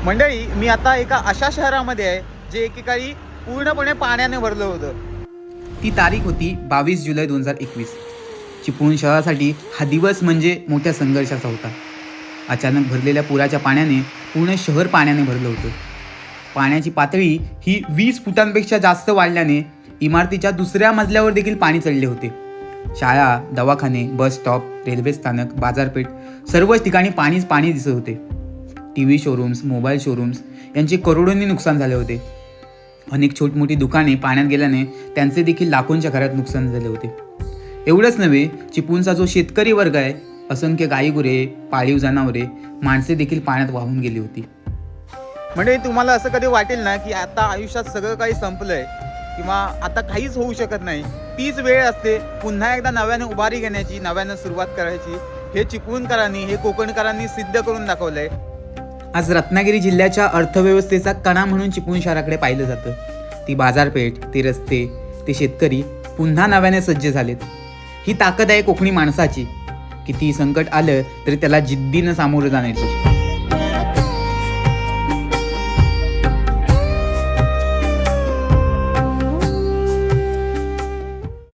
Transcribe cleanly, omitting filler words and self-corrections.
मंडळी, मी आता एका अशा शहरामध्ये आहे जे एकेकाळी पूर्णपणे पाण्याने भरलं होतं. ती तारीख होती 22 जुलै 2021. चिपळूण शहरासाठी हा दिवस म्हणजे मोठ्या संघर्षाचा होता. अचानक भरलेल्या पुराच्या पाण्याने पूर्ण शहर पाण्याने भरलं होतं. पाण्याची पातळी ही 20 फुटांपेक्षा जास्त वाढल्याने इमारतीच्या दुसऱ्या मजल्यावर देखील पाणी चढले होते. शाळा, दवाखाने, बस स्टॉप, रेल्वे स्थानक, बाजारपेठ सर्वच ठिकाणी पाणीच पाणी दिसत होते. TV शोरूम्स, मोबाईल शोरूम्स यांचे करोडोंनी नुकसान झाले होते. अनेक छोटमोठी दुकाने पाण्यात गेल्याने त्यांचे देखील लाखोंच्या घरात नुकसान झाले होते. एवढंच नव्हे, चिपळूणचा जो शेतकरी वर्ग आहे, असंख्य गायीगुरे, पाळीव जनावरे, माणसे देखील पाण्यात वाहून गेली होती. म्हणजे तुम्हाला असं कधी वाटेल ना की आता आयुष्यात सगळं काही संपलंय किंवा आता काहीच होऊ शकत नाही, तीच वेळ असते पुन्हा एकदा नव्याने उभारी घेण्याची, नव्यानं सुरुवात करायची. हे चिपळूणकरांनी, हे कोकणकरांनी सिद्ध करून दाखवलंय. आज रत्नागिरी जिल्ह्याच्या अर्थव्यवस्थेचा कणा म्हणून चिपळूण शहराकडे पाहिलं जातं. ती बाजारपेठ, ते रस्ते, ते शेतकरी पुन्हा नव्याने सज्ज झालेत. ही ताकद आहे कोकणी माणसाची. किती संकट आलं तरी त्याला जिद्दीनं सामोरं जाण्याची.